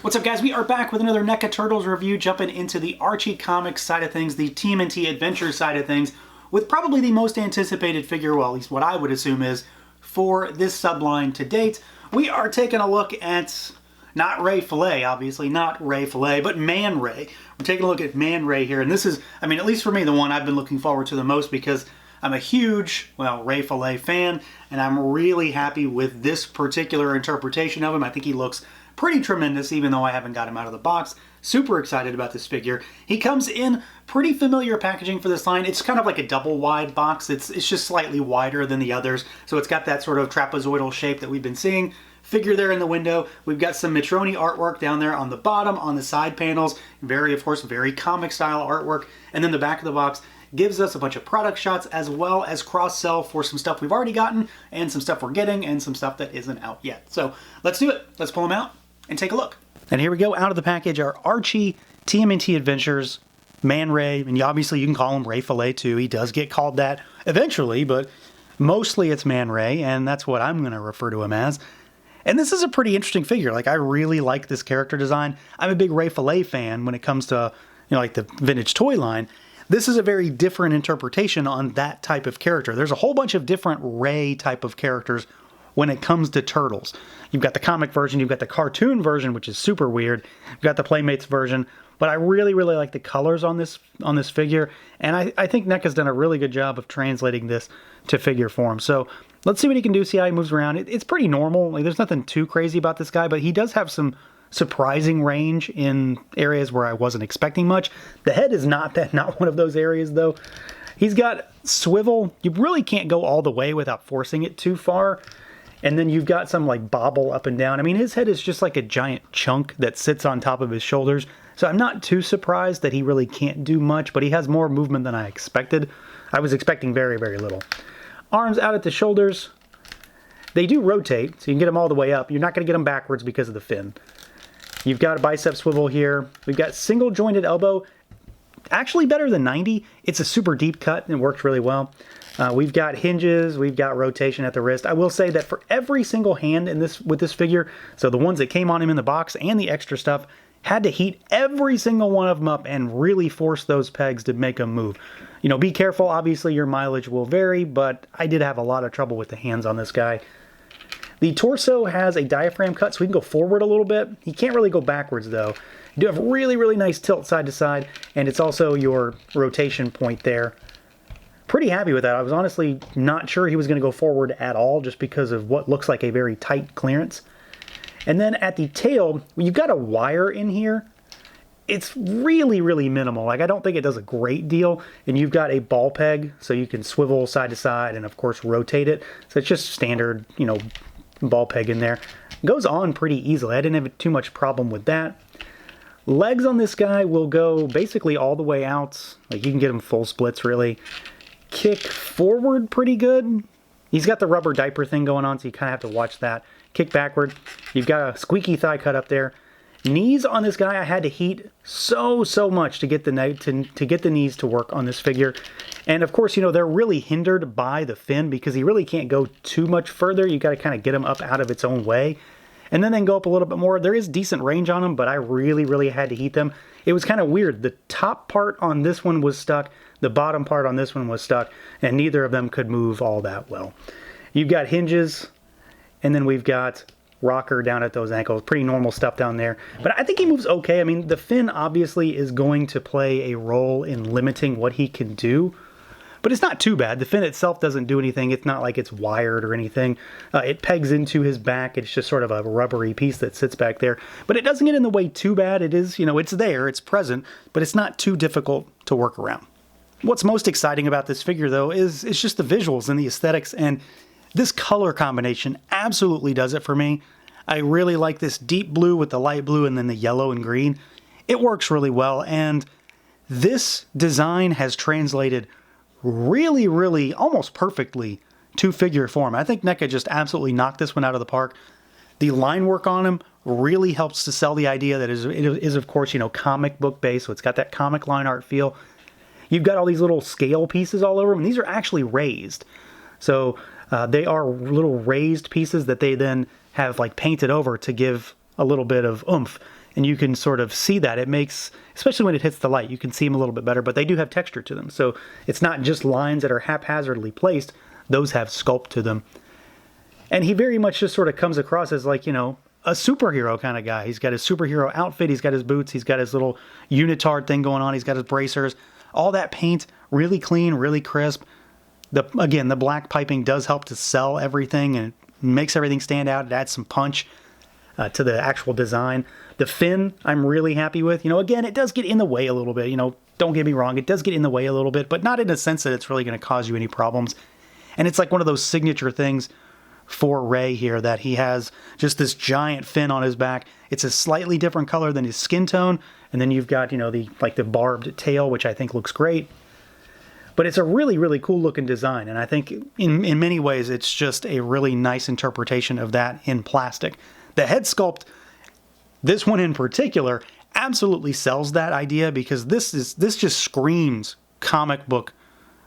What's up, guys? We are back with another NECA Turtles review, jumping into the Archie comics side of things, the TMNT Adventure side of things, with probably the most anticipated figure, well, at least what I would assume is, for this subline to date. We are taking a look at, not Ray Fillet, obviously, not Ray Fillet, but Man Ray. We're taking a look at Man Ray here, and this is, I mean, at least for me, the one I've been looking forward to the most because I'm a huge, well, Ray Fillet fan, and I'm really happy with this particular interpretation of him. I think he looks pretty tremendous, even though I haven't got him out of the box. Super excited about this figure. He comes in pretty familiar packaging for this line. It's kind of like a double wide box. It's just slightly wider than the others, so it's got that sort of trapezoidal shape that we've been seeing. Figure there in the window. We've got some Mitroni artwork down there on the bottom, on the side panels. Very, of course, very comic style artwork. And then the back of the box gives us a bunch of product shots as well as cross-sell for some stuff we've already gotten and some stuff we're getting and some stuff that isn't out yet. So let's do it. Let's pull them out and take a look. And here we go. Out of the package are Archie TMNT Adventures, Man Ray, and obviously you can call him Ray Fillet too. He does get called that eventually, but mostly it's Man Ray, and that's what I'm going to refer to him as. And this is a pretty interesting figure. Like, I really like this character design. I'm a big Ray Fillet fan when it comes to, you know, like the vintage toy line. This is a very different interpretation on that type of character. There's a whole bunch of different Ray type of characters when it comes to Turtles. You've got the comic version, you've got the cartoon version, which is super weird. You've got the Playmates version, but I really, really like the colors on this figure, and I think NECA's done a really good job of translating this to figure form. So let's see what he can do, see how he moves around. It's pretty normal. Like, there's nothing too crazy about this guy, but he does have some surprising range in areas where I wasn't expecting much. The head is not one of those areas, though. He's got swivel. You really can't go all the way without forcing it too far. And then you've got some like bobble up and down. I mean, his head is just like a giant chunk that sits on top of his shoulders. So I'm not too surprised that he really can't do much, but he has more movement than I expected. I was expecting very, very little. Arms out at the shoulders. They do rotate, so you can get them all the way up. You're not going to get them backwards because of the fin. You've got a bicep swivel here. We've got single jointed elbow. Actually better than 90. It's a super deep cut and it works really well. We've got hinges, we've got rotation at the wrist. I will say that for every single hand in with this figure, so the ones that came on him in the box and the extra stuff, had to heat every single one of them up and really force those pegs to make them move. You know, be careful, obviously your mileage will vary, but I did have a lot of trouble with the hands on this guy. The torso has a diaphragm cut, so we can go forward a little bit. He can't really go backwards, though. You do have really, really nice tilt side to side, and it's also your rotation point there. Pretty happy with that. I was honestly not sure he was going to go forward at all, just because of what looks like a very tight clearance. And then at the tail, you've got a wire in here. It's really, really minimal. Like, I don't think it does a great deal. And you've got a ball peg, so you can swivel side to side and, of course, rotate it. So it's just standard, you know, ball peg in there. It goes on pretty easily. I didn't have too much problem with that. Legs on this guy will go basically all the way out. Like, you can get them full splits, really. Kick forward pretty good. He's got the rubber diaper thing going on, so you kind of have to watch that. Kick backward. You've got a squeaky thigh cut up there. Knees on this guy, I had to heat so much to get the knees to work on this figure. And of course, you know, they're really hindered by the fin because he really can't go too much further. You got to kind of get him up out of its own way. And then they can go up a little bit more. There is decent range on them, but I really, really had to heat them. It was kind of weird. The top part on this one was stuck. The bottom part on this one was stuck. And neither of them could move all that well. You've got hinges. And then we've got rocker down at those ankles. Pretty normal stuff down there. But I think he moves okay. I mean, the fin obviously is going to play a role in limiting what he can do. But it's not too bad. The fin itself doesn't do anything. It's not like it's wired or anything. It pegs into his back. It's just sort of a rubbery piece that sits back there. But it doesn't get in the way too bad. It is, you know, it's there, it's present, but it's not too difficult to work around. What's most exciting about this figure, though, is it's just the visuals and the aesthetics, and this color combination absolutely does it for me. I really like this deep blue with the light blue and then the yellow and green. It works really well, and this design has translated really, really almost perfectly to figure form. I think NECA just absolutely knocked this one out of the park. The line work on him really helps to sell the idea that it is, of course, you know, comic book based, so it's got that comic line art feel. You've got all these little scale pieces all over them, and these are actually raised. So they are little raised pieces that they then have like painted over to give a little bit of oomph. And you can sort of see that. It makes, especially when it hits the light, you can see them a little bit better, but they do have texture to them. So it's not just lines that are haphazardly placed. Those have sculpt to them. And he very much just sort of comes across as like, you know, a superhero kind of guy. He's got his superhero outfit. He's got his boots. He's got his little unitard thing going on. He's got his bracers. All that paint, really clean, really crisp. Again, the black piping does help to sell everything and makes everything stand out. It adds some punch to the actual design. The fin, I'm really happy with. You know, again, it does get in the way a little bit. You know, don't get me wrong. It does get in the way a little bit, but not in a sense that it's really going to cause you any problems. And it's like one of those signature things for Ray here, that he has just this giant fin on his back. It's a slightly different color than his skin tone. And then you've got, you know, the barbed tail, which I think looks great. But it's a really, really cool looking design. And I think in many ways, it's just a really nice interpretation of that in plastic. The head sculpt, this one in particular, absolutely sells that idea, because this just screams comic book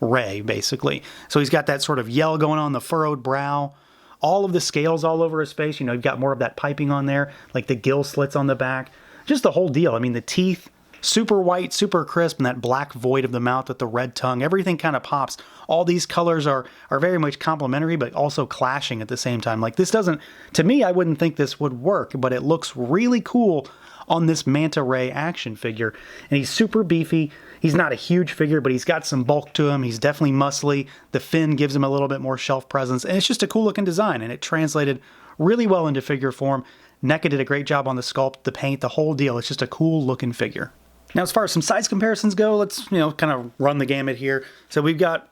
Ray, basically. So he's got that sort of yell going on, the furrowed brow, all of the scales all over his face. You know, you've got more of that piping on there, like the gill slits on the back. Just the whole deal. I mean, the teeth, super white, super crisp, and that black void of the mouth with the red tongue. Everything kind of pops. All these colors are very much complementary, but also clashing at the same time. Like, this doesn't, to me, I wouldn't think this would work, but it looks really cool on this Manta Ray action figure. And he's super beefy. He's not a huge figure, but he's got some bulk to him. He's definitely muscly. The fin gives him a little bit more shelf presence, and it's just a cool looking design, and it translated really well into figure form. NECA did a great job on the sculpt, the paint, the whole deal. It's just a cool looking figure. Now, as far as some size comparisons go, let's, you know, kind of run the gamut here. So we've got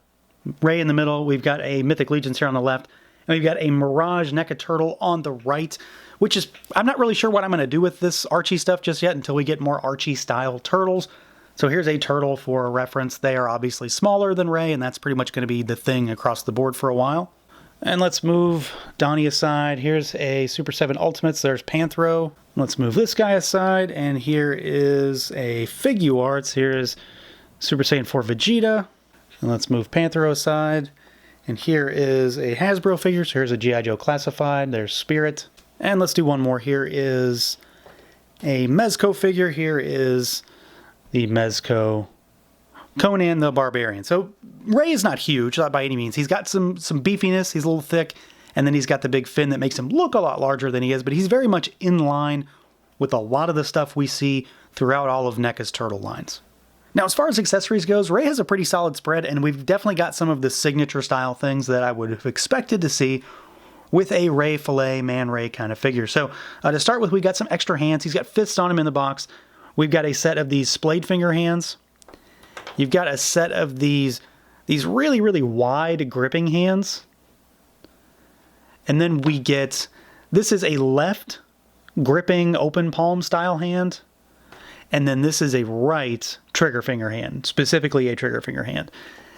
Ray in the middle, we've got a Mythic Legions here on the left, and we've got a Mirage NECA Turtle on the right, which is, I'm not really sure what I'm going to do with this Archie stuff just yet until we get more Archie-style turtles. So here's a turtle for reference. They are obviously smaller than Ray, and that's pretty much going to be the thing across the board for a while. And let's move Donnie aside. Here's a Super 7 Ultimates. There's Panthro. Let's move this guy aside, and here is a Figuarts. Here's Super Saiyan 4 Vegeta. And let's move Panthro aside. And here is a Hasbro figure. So here's a G.I. Joe Classified. There's Spirit. And let's do one more. Here is a Mezco figure. Here is the Mezco Conan the Barbarian. So Ray is not huge, not by any means. He's got some beefiness. He's a little thick. And then he's got the big fin that makes him look a lot larger than he is. But he's very much in line with a lot of the stuff we see throughout all of NECA's turtle lines. Now, as far as accessories goes, Ray has a pretty solid spread. And we've definitely got some of the signature style things that I would have expected to see with a Ray Fillet, Man Ray kind of figure. So to start with, we got some extra hands. He's got fists on him in the box. We've got a set of these splayed finger hands. You've got a set of these really, really wide gripping hands. And then we get, this is a left gripping open palm style hand. And then this is a right trigger finger hand, specifically a trigger finger hand.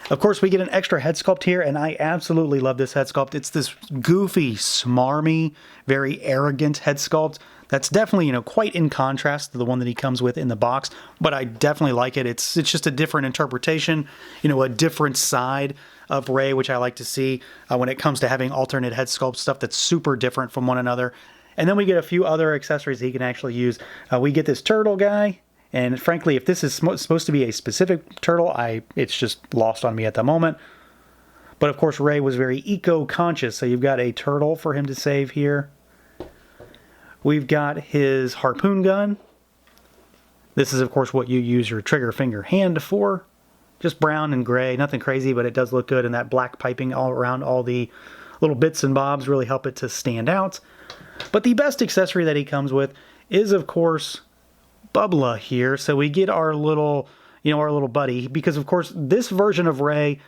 Of course, we get an extra head sculpt here, and I absolutely love this head sculpt. It's this goofy, smarmy, very arrogant head sculpt. That's definitely, you know, quite in contrast to the one that he comes with in the box, but I definitely like it. It's just a different interpretation, you know, a different side of Ray, which I like to see when it comes to having alternate head sculpt stuff that's super different from one another. And then we get a few other accessories he can actually use. We get this turtle guy, and frankly, if this is supposed to be a specific turtle, it's just lost on me at the moment. But of course, Ray was very eco-conscious, so you've got a turtle for him to save here. We've got his harpoon gun. This is, of course, what you use your trigger finger hand for. Just brown and gray, nothing crazy, but it does look good. And that black piping all around all the little bits and bobs really help it to stand out. But the best accessory that he comes with is, of course, Bubla here. So we get our little, our little buddy, because, of course, this version of Ray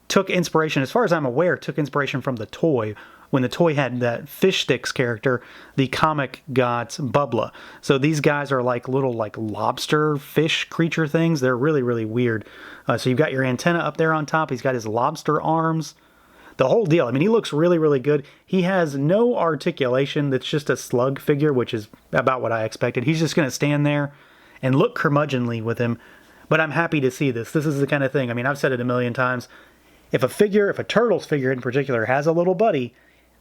took inspiration, as far as I'm aware, took inspiration from the toy. When the toy had that Fish Sticks character, the comic got Bubla. So these guys are like little lobster fish creature things. They're really, really weird. So you've got your antenna up there on top. He's got his lobster arms. The whole deal. I mean, he looks really, really good. He has no articulation. That's just a slug figure, which is about what I expected. He's just going to stand there and look curmudgeonly with him. But I'm happy to see this. This is the kind of thing, I mean, I've said it a million times. If a Turtles figure in particular has a little buddy,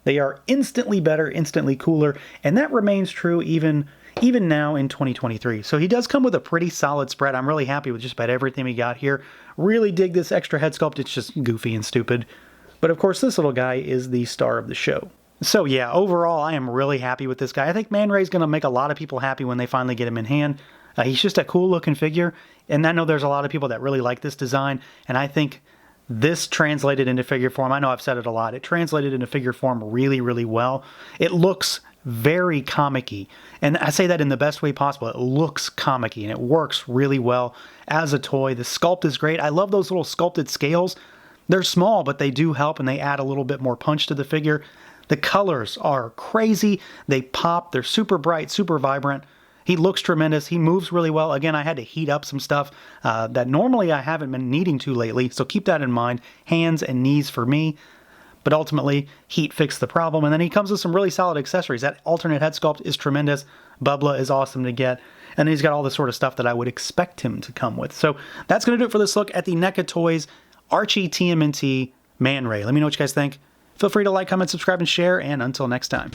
they are instantly better, instantly cooler, and that remains true even even now in 2023. So he does come with a pretty solid spread. I'm really happy with just about everything we got here. Really dig this extra head sculpt. It's just goofy and stupid. But of course, this little guy is the star of the show. So yeah, overall, I am really happy with this guy. I think Man Ray's going to make a lot of people happy when they finally get him in hand. He's just a cool looking figure. And I know there's a lot of people that really like this design. And I think this translated into figure form, I know I've said it a lot, it translated into figure form really, really well. It looks very comic-y. And I say that in the best way possible. It looks comic-y and it works really well as a toy. The sculpt is great. I love those little sculpted scales. They're small, but they do help and they add a little bit more punch to the figure. The colors are crazy. They pop. They're super bright, super vibrant. He looks tremendous. He moves really well. Again, I had to heat up some stuff that normally I haven't been needing to lately, so keep that in mind. Hands and knees for me. But ultimately, heat fixed the problem. And then he comes with some really solid accessories. That alternate head sculpt is tremendous. Bubba is awesome to get. And then he's got all the sort of stuff that I would expect him to come with. So that's going to do it for this look at the NECA Toys Archie TMNT Man Ray. Let me know what you guys think. Feel free to like, comment, subscribe, and share. And until next time.